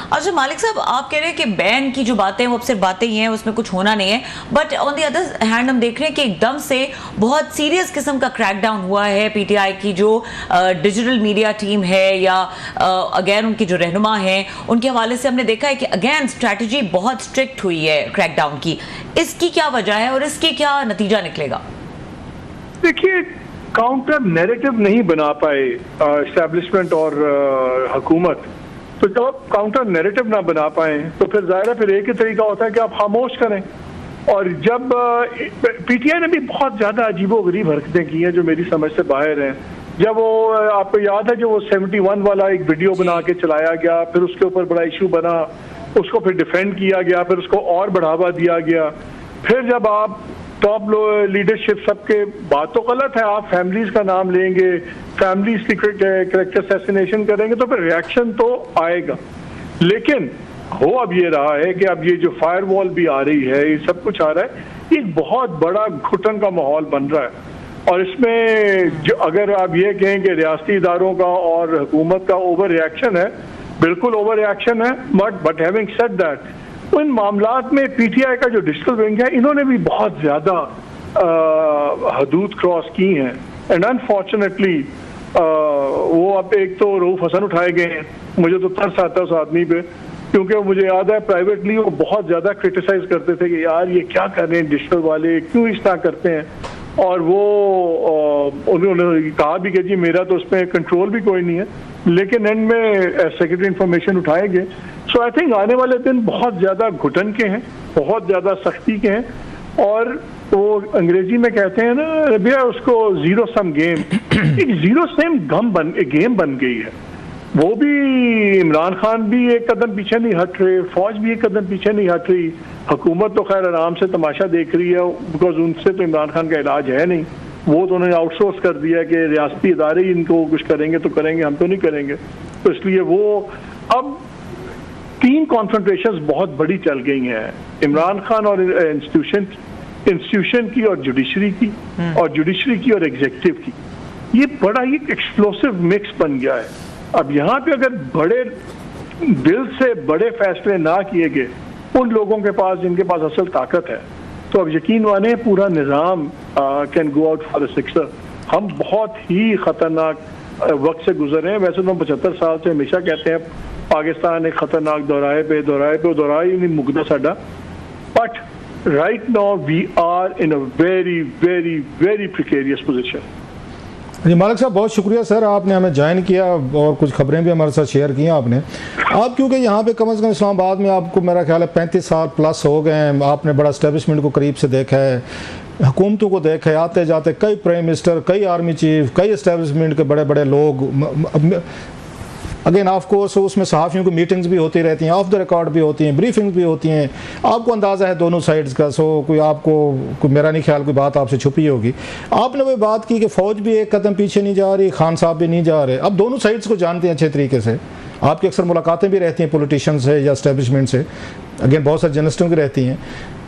अच्छा मालिक साहब, आप कह रहे हैं कि बैन की जो बातें हैं वो अब सिर्फ बातें ही हैं, उसमें कुछ होना नहीं है, but on the other hand हम देख रहे हैं कि एकदम से बहुत सीरियस किस्म का क्रैकडाउन हुआ है। पीटीआई की जो डिजिटल मीडिया टीम है या अगेन उनके जो रहनुमा हैं उनके हवाले से हमने देखा है कि अगेन स्ट्रैटेजी बहुत स्ट्रिक्ट हुई है क्रैकडाउन की। इसकी क्या वजह है और इसकी क्या नतीजा निकलेगा? देखिए, काउंटर नैरेटिव नहीं बना पाए एस्टैब्लिशमेंट और हुकूमत, तो जब आप काउंटर नैरेटिव ना बना पाए तो फिर जाहिर है फिर एक ही तरीका होता है कि आप खामोश करें। और जब पीटीआई ने भी बहुत ज़्यादा अजीबोगरीब हरकतें की हैं जो मेरी समझ से बाहर हैं। जब वो आपको याद है जो वो 71 वाला एक वीडियो बना के चलाया गया, फिर उसके ऊपर बड़ा इशू बना, उसको फिर डिफेंड किया गया, फिर उसको और बढ़ावा दिया गया। फिर जब आप टॉप लीडरशिप सबके बात तो गलत है, आप फैमिलीज का नाम लेंगे, फैमिलीज की कैरेक्टर असैसिनेशन करेंगे तो फिर रिएक्शन तो आएगा। लेकिन हो अब ये रहा है कि अब ये जो फायरवॉल भी आ रही है, ये सब कुछ आ रहा है, एक बहुत बड़ा घुटन का माहौल बन रहा है। और इसमें जो अगर आप ये कहें कि रियासती इदारों का और हुकूमत का ओवर रिएक्शन है, बिल्कुल ओवर रिएक्शन है, बट हैविंग सेड दैट, इन मामलात में पीटीआई का जो डिजिटल विंग है इन्होंने भी बहुत ज़्यादा हदूद क्रॉस की हैं। एंड अनफॉर्चुनेटली वो अब एक तो रऊफ हसन उठाए गए हैं, मुझे तो तरस आता है उस आदमी पे, क्योंकि मुझे याद है प्राइवेटली वो बहुत ज़्यादा क्रिटिसाइज करते थे कि यार ये क्या कर रहे हैं डिजिटल वाले, क्यों इस तरह करते हैं। और वो उन्होंने कहा भी कि जी मेरा तो उसमें कंट्रोल भी कोई नहीं है, लेकिन एंड में सेक्रेटरी इंफॉर्मेशन उठाएंगे। सो आई थिंक आने वाले दिन बहुत ज़्यादा घुटन के हैं, बहुत ज़्यादा सख्ती के हैं। और वो अंग्रेजी में कहते हैं ना भैया उसको जीरो सम गेम, एक जीरो सम गेम बन गई है। वो भी इमरान खान भी एक कदम पीछे नहीं हट रहे, फौज भी एक कदम पीछे नहीं हट रही, हुकूमत तो खैर आराम से तमाशा देख रही है, बिकॉज उनसे तो इमरान खान का इलाज है नहीं, वो तो उन्होंने आउटसोर्स कर दिया कि रियासती इदारे ही इनको कुछ करेंगे तो करेंगे, हम तो नहीं करेंगे। तो इसलिए वो अब 3 कॉन्फ्रंटेशंस बहुत बड़ी चल गई हैं, इमरान खान और इंस्टीट्यूशन की और जुडिशरी की, और जुडिशरी की और एग्जीक्यूटिव की। ये बड़ा ही एक्सप्लोसिव मिक्स बन गया है। अब यहाँ पे अगर बड़े दिल से बड़े फैसले ना किए गए उन लोगों के पास जिनके पास असल ताकत है, तो अब यकीन माने पूरा निज़ाम can go out for a sixer. हम बहुत ही ख़तरनाक वक्त से गुजरे हैं। वैसे तो हम 75 साल से हमेशा कहते हैं पाकिस्तान एक ख़तरनाक दौराहे पे दौराहे नहीं मुकदा साडा, but right now we are in a very very very precarious position. जी मालिक साहब, बहुत शुक्रिया सर, आपने हमें ज्वाइन किया और कुछ खबरें भी हमारे साथ शेयर की आपने। आप क्योंकि यहाँ पे कम से कम इस्लामाबाद में आपको मेरा ख्याल है 35 साल प्लस हो गए हैं, आपने बड़ा इस्टेब्लिशमेंट को करीब से देखा है, हुकूमतों को देखा है, आते जाते कई प्राइम मिनिस्टर, कई आर्मी चीफ, कई इस्टेब्लिशमेंट के बड़े बड़े लोग। अगेन ऑफ कोर्स उसमें सहाफ़ियों की मीटिंग्स भी होती रहती हैं, ऑफ द रिकॉर्ड भी होती हैं, ब्रीफिंग्स भी होती हैं, आपको अंदाज़ा है दोनों साइड्स का। सो कोई मेरा नहीं ख्याल कोई बात आपसे छुपी होगी। आपने वो बात की कि फ़ौज भी एक कदम पीछे नहीं जा रही, खान साहब भी नहीं जा रहे। अब दोनों साइड्स को जानते हैं अच्छे तरीके से, आपकी अक्सर मुलाकातें भी रहती हैं पॉलिटिशियन से या इस्टेब्लिशमेंट से, अगेन बहुत सारे जर्नलिस्टों की रहती हैं।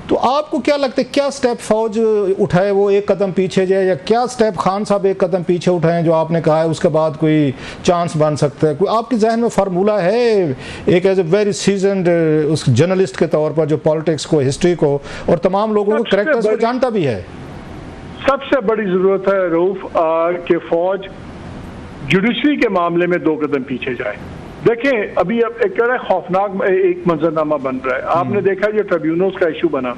तो आपको क्या लगता है, क्या स्टेप फौज उठाए वो एक कदम पीछे जाए, या क्या स्टेप खान साहब एक कदम पीछे उठाएं जो आपने कहा है उसके बाद कोई चांस बन सकता है? कोई आपके जहन में फार्मूला है एक एज ए वेरी सीजन्ड उस जर्नलिस्ट के तौर पर जो पॉलिटिक्स को, हिस्ट्री को और तमाम लोगों को कैरेक्टर्स को जानता भी है? सबसे बड़ी ज़रूरत है रऊफ कि फौज जुडिशरी के मामले में 2 कदम पीछे जाए। देखें अभी अब एक खौफनाक एक मंजरनामा बन रहा है। आपने देखा जो ट्रिब्यूनल्स का इशू बना,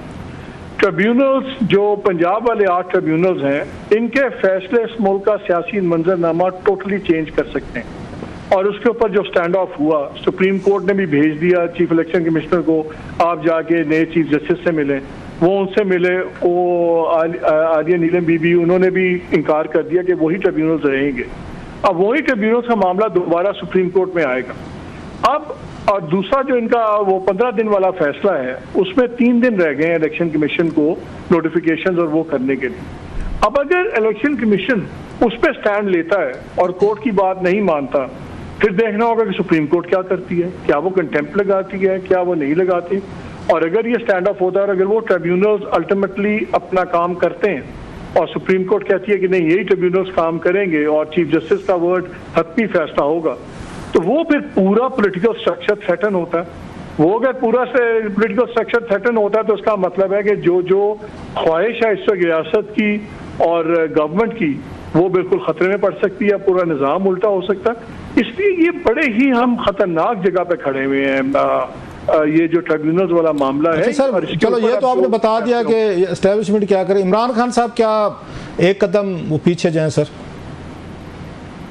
ट्रिब्यूनल्स जो पंजाब वाले 8 ट्रिब्यूनल्स हैं, इनके फैसले इस मुल्क का सियासी मंजरनामा टोटली चेंज कर सकते हैं। और उसके ऊपर जो स्टैंड ऑफ हुआ, सुप्रीम कोर्ट ने भी भेज दिया चीफ इलेक्शन कमिश्नर को, आप जाके नए चीफ जस्टिस से मिलें। वो उनसे मिले, वो आलिया नीलम बीबी, उन्होंने भी इनकार कर दिया कि वही ट्रिब्यूनल्स रहेंगे। अब वही ट्रिब्यूनल्स का मामला दोबारा सुप्रीम कोर्ट में आएगा। अब और दूसरा जो इनका वो 15 दिन वाला फैसला है, उसमें 3 दिन रह गए हैं इलेक्शन कमीशन को नोटिफिकेशंस और वो करने के लिए। अब अगर इलेक्शन कमीशन उस पर स्टैंड लेता है और कोर्ट की बात नहीं मानता, फिर देखना होगा कि सुप्रीम कोर्ट क्या करती है, क्या वो कंटेम्प्ट लगाती है, क्या वो नहीं लगाती। और अगर ये स्टैंड ऑफ होता है और अगर वो ट्रिब्यूनल्स अल्टीमेटली अपना काम करते हैं और सुप्रीम कोर्ट कहती है कि नहीं यही ट्रिब्यूनल्स काम करेंगे और चीफ जस्टिस का वर्ड हतमी फैसला होगा, तो वो फिर पूरा पॉलिटिकल स्ट्रक्चर थ्रेटन होता है। वो अगर पूरा से पॉलिटिकल स्ट्रक्चर थ्रेटन होता है तो उसका मतलब है कि जो ख्वाहिश है इस वक्त रियासत की और गवर्नमेंट की वो बिल्कुल खतरे में पड़ सकती है, पूरा निज़ाम उल्टा हो सकता है। इसलिए ये बड़े ही हम खतरनाक जगह पे खड़े हुए हैं। ये जो ट्रिब्यूनल्स वाला मामला है सर, चलो ये तो आपने बता दिया कि एस्टेब्लिशमेंट क्या करे। इमरान खान साहब क्या एक कदम वो पीछे जाएं सर?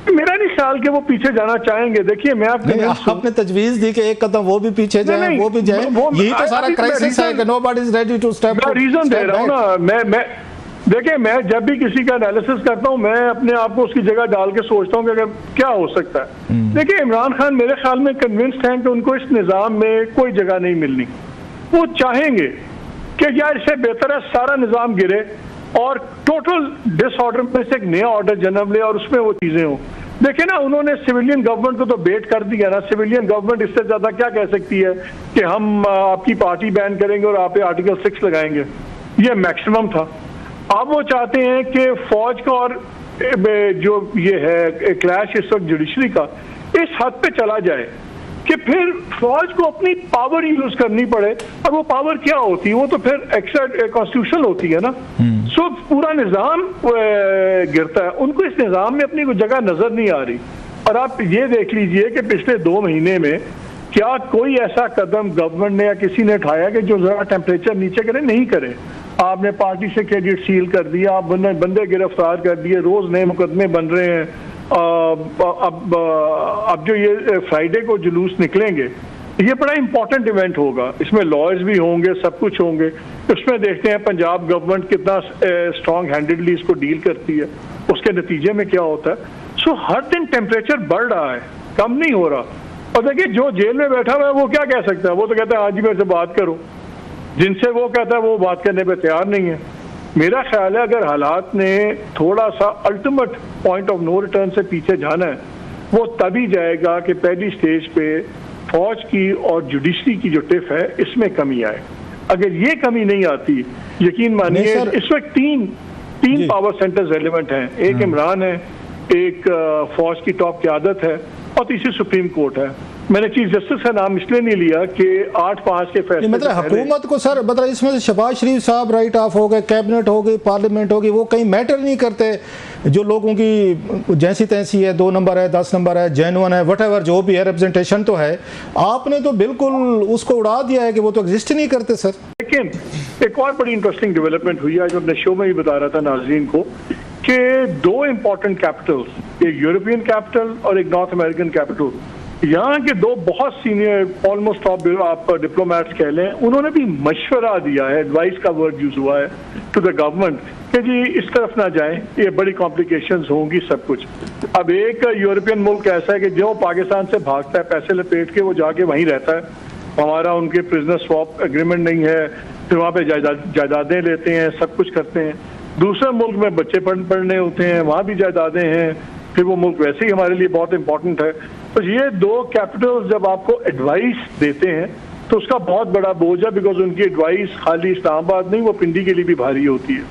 मेरा नहीं ख्याल कि वो पीछे जाना चाहेंगे। देखिए मैं आपने तजवीज दी कि एक कदम वो भी पीछे जाएं, वो भी जाएं, यही तो सारा क्राइसिस है कि nobody is ready to step. मैं रीजन दे रहा हूँ ना। मैं देखिए, मैं जब भी किसी का एनालिसिस करता हूँ मैं अपने आप को उसकी जगह डाल के सोचता हूँ कि अगर क्या हो सकता है। देखिए, इमरान खान मेरे ख्याल में कन्विंस्ड हैं कि उनको इस निज़ाम में कोई जगह नहीं मिलनी। वो चाहेंगे कि यार इससे बेहतर है सारा निज़ाम गिरे और टोटल डिसऑर्डर में से एक नया ऑर्डर जन्म ले और उसमें वो चीज़ें हों। देखिए ना, उन्होंने सिविलियन गवर्नमेंट को तो बेट कर दिया ना। सिविलियन गवर्नमेंट इससे ज़्यादा क्या कह सकती है कि हम आपकी पार्टी बैन करेंगे और आप पे आर्टिकल 6 लगाएंगे। ये मैक्सिमम था। अब वो चाहते हैं कि फौज का और जो ये है क्लैश इस वक्त जुडिशरी का इस हद पे चला जाए कि फिर फौज को अपनी पावर यूज करनी पड़े। और वो पावर क्या होती है? वो तो फिर एक्स्ट्रा कॉन्स्टिट्यूशन होती है ना। सो पूरा निज़ाम गिरता है। उनको इस निज़ाम में अपनी कोई जगह नजर नहीं आ रही। और आप ये देख लीजिए कि पिछले 2 महीने में क्या कोई ऐसा कदम गवर्नमेंट ने या किसी ने उठाया कि जो जरा टेम्परेचर नीचे करे? नहीं करे। आपने पार्टी से क्रेडिट सील कर दिया, आप बंदे गिरफ्तार कर दिए, रोज नए मुकदमे बन रहे हैं। अब जो ये फ्राइडे को जुलूस निकलेंगे, ये बड़ा इंपॉर्टेंट इवेंट होगा। इसमें लॉयर्स भी होंगे, सब कुछ होंगे। उसमें देखते हैं पंजाब गवर्नमेंट कितना स्ट्रॉन्ग हैंडेडली इसको डील करती है, उसके नतीजे में क्या होता है। सो हर दिन टेम्परेचर बढ़ रहा है, कम नहीं हो रहा। और देखिए, जो जेल में बैठा हुआ है वो क्या कह सकता है? वो तो कहता है आज ही मेरे से बात करो। जिनसे वो कहता है वो बात करने पे तैयार नहीं है। मेरा ख्याल है अगर हालात ने थोड़ा सा ultimate point of no return से पीछे जाना है, वो तभी जाएगा कि पहली स्टेज पे फौज की और जुडिशरी की जो टिफ है इसमें कमी आए। अगर ये कमी नहीं आती, यकीन मानिए इस वक्त तीन पावर सेंटर्स रेलिवेंट हैं। एक इमरान है, एक फौज की टॉप क़यादत है और तीसरी सुप्रीम कोर्ट है। मैंने चीफ जस्टिस का नाम इसलिए नहीं लिया कि 8-5 के फैसले मतलब हुकूमत को सर, मतलब इसमें से शहबाज शरीफ साहब राइट ऑफ हो गए, कैबिनेट हो गई, पार्लियामेंट होगी, वो कहीं मैटर नहीं करते। जो लोगों की जैसी तैसी है, 2 नंबर है, 10 नंबर है, जेन्युइन है, वटएवर जो भी है, रिप्रेजेंटेशन तो है। आपने तो बिल्कुल उसको उड़ा दिया है कि वो तो एग्जिस्ट नहीं करते सर। लेकिन एक और बड़ी इंटरेस्टिंग डेवलपमेंट हुई है, जो अपने शो में ही बता रहा था नाज़रीन को, कि 2 इंपॉर्टेंट कैपिटल्स, एक यूरोपियन कैपिटल और एक नॉर्थ अमेरिकन कैपिटल, यहाँ के 2 बहुत सीनियर ऑलमोस्ट टॉप आप डिप्लोमेट्स कह लें, उन्होंने भी मशवरा दिया है, एडवाइस का वर्ड यूज हुआ है टू द गवर्नमेंट कि जी इस तरफ ना जाएं, ये बड़ी कॉम्प्लिकेशंस होंगी सब कुछ। अब एक यूरोपियन मुल्क ऐसा है कि जो पाकिस्तान से भागता है पैसे लपेट के, वो जाके वहीं रहता है। हमारा उनके प्रिजनर स्वैप एग्रीमेंट नहीं है, फिर वहाँ पे जायदादें लेते हैं, सब कुछ करते हैं। दूसरे मुल्क में बच्चे पढ़ने होते हैं, वहाँ भी जायदादें हैं, फिर वो मुल्क वैसे ही हमारे लिए बहुत इंपॉर्टेंट है। तो ये 2 कैपिटल्स जब आपको एडवाइस देते हैं तो उसका बहुत बड़ा बोझ है, बिकॉज उनकी एडवाइस खाली इस्लामाबाद नहीं, वो पिंडी के लिए भी भारी होती है।